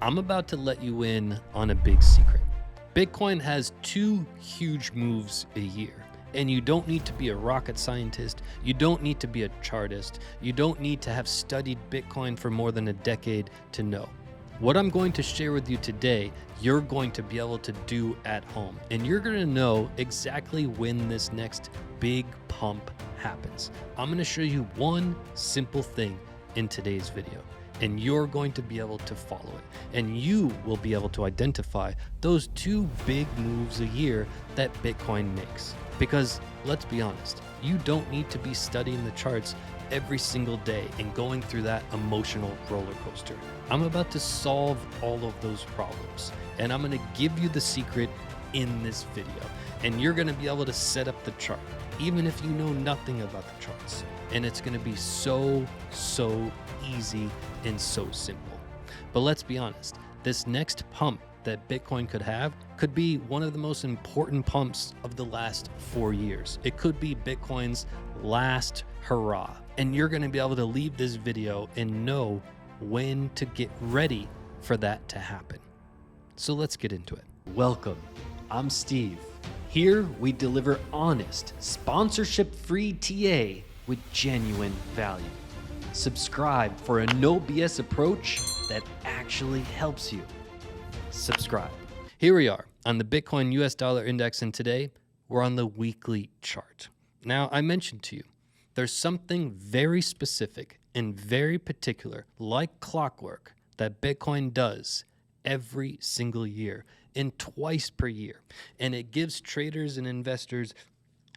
I'm about to let you in on a big secret. Bitcoin has two huge moves a year, and you don't need to be a rocket scientist. You don't need to be a chartist. You don't need to have studied Bitcoin for more than a decade to know. What I'm going to share with you today, you're going to be able to do at home, and you're going to know exactly when this next big pump happens. I'm going to show you one simple thing in today's video, and you're going to be able to follow it, and you will be able to identify those two big moves a year that Bitcoin makes. Because let's be honest, you don't need to be studying the charts every single day and going through that emotional roller coaster. I'm about to solve all of those problems, and I'm going to give you the secret in this video, and you're going to be able to set up the chart even if you know nothing about the charts, and it's going to be so easy and so simple. But let's be honest, this next pump that Bitcoin could have could be one of the most important pumps of the last 4 years. It could be Bitcoin's last hurrah, and you're going to be able to leave this video and know when to get ready for that to happen. So let's get into it. Welcome, I'm Steve. Here we deliver honest, sponsorship-free TA with genuine value. Subscribe for a no BS approach that actually helps you. Subscribe. Here we are on the Bitcoin US dollar index, and today we're on the weekly chart. Now, I mentioned to you, there's something very specific and very particular, like clockwork, that Bitcoin does every single year and twice per year. And it gives traders and investors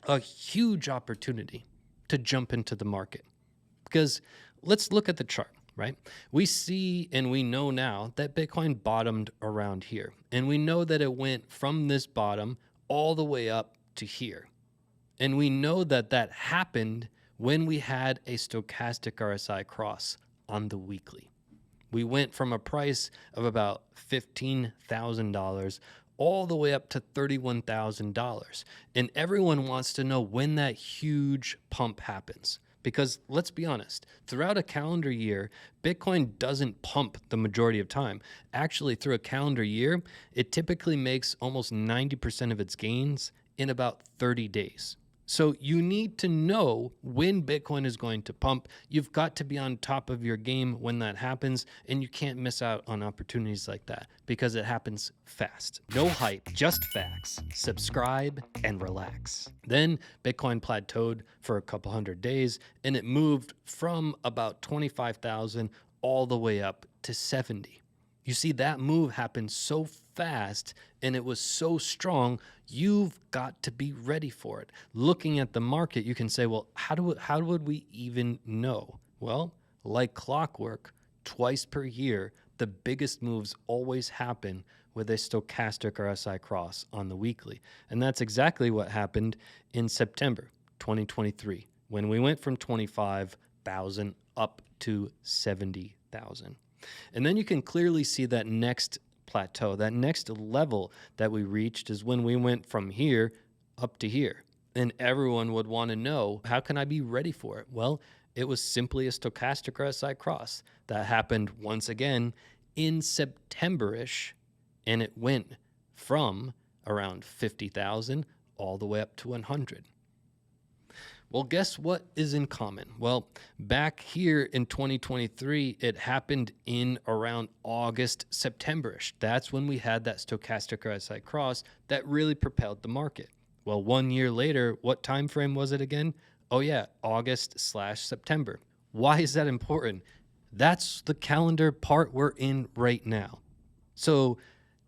a huge opportunity to jump into the market. Because let's look at the chart, right? We see and we know now that Bitcoin bottomed around here. And we know that it went from this bottom all the way up to here. And we know that that happened when we had a stochastic RSI cross on the weekly. We went from a price of about $15,000 all the way up to $31,000. And everyone wants to know when that huge pump happens. Because let's be honest, throughout a calendar year, Bitcoin doesn't pump the majority of time. Actually, through a calendar year, it typically makes almost 90% of its gains in about 30 days. So you need to know when Bitcoin is going to pump. You've got to be on top of your game when that happens, and you can't miss out on opportunities like that because it happens fast. No hype, just facts. Subscribe and relax. Then Bitcoin plateaued for a couple hundred days, and it moved from about 25,000 all the way up to 70. You see, that move happened so fast and it was so strong, you've got to be ready for it. Looking at the market, you can say, well, how would we even know? Well, like clockwork, twice per year, the biggest moves always happen with a stochastic RSI cross on the weekly. And that's exactly what happened in September 2023, when we went from 25,000 up to 70,000. And then you can clearly see that next plateau, that next level that we reached is when we went from here up to here. And everyone would want to know, how can I be ready for it? Well, it was simply a stochastic RSI cross that happened once again in September-ish, and it went from around 50,000 all the way up to 100. Well, guess what is in common? Well, back here in 2023, it happened in around August, September-ish. That's when we had that stochastic RSI cross that really propelled the market. Well, 1 year later, what time frame was it again? Oh yeah, August/September. Why is that important? That's the calendar part we're in right now. So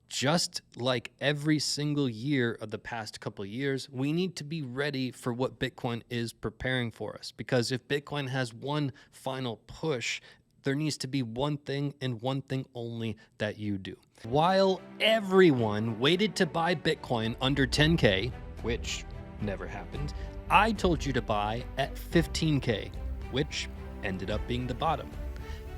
just like every single year of the past couple of years, we need to be ready for what Bitcoin is preparing for us. Because if Bitcoin has one final push, there needs to be one thing and one thing only that you do. While everyone waited to buy Bitcoin under 10K, which never happened, I told you to buy at 15K, which ended up being the bottom.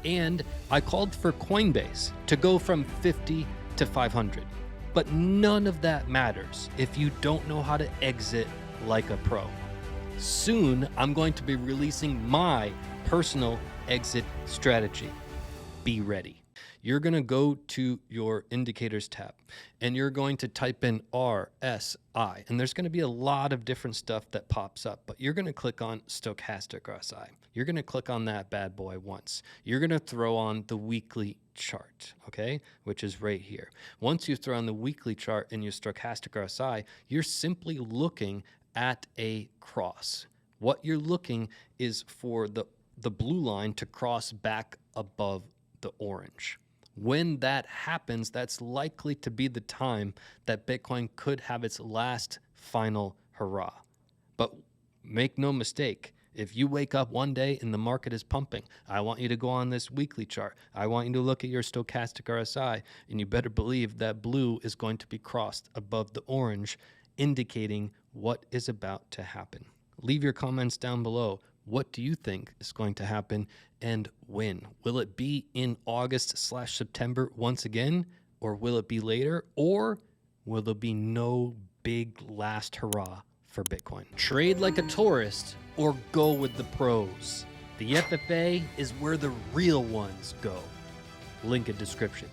And I called for Coinbase to go from 50 to 500. But none of that matters if you don't know how to exit like a pro. Soon, I'm going to be releasing my personal exit strategy. Be ready. you're going to go to your indicators tab and you're going to type in RSI. And there's going to be a lot of different stuff that pops up, but you're going to click on Stochastic RSI. You're going to click on that bad boy once. You're going to throw on the weekly chart, okay, which is right here. Once you throw on the weekly chart in your Stochastic RSI, you're simply looking at a cross. What you're looking is for the blue line to cross back above the orange. When that happens, that's likely to be the time that Bitcoin could have its last final hurrah. But make no mistake, if you wake up one day and the market is pumping, I want you to go on this weekly chart. I want you to look at your Stochastic RSI, and you better believe that blue is going to be crossed above the orange, indicating what is about to happen. Leave your comments down below. What do you think is going to happen and when? Will it be in August/September once again, or will it be later, or will there be no big last hurrah for Bitcoin? Trade like a tourist or go with the pros. The FFA is where the real ones go. Link in description.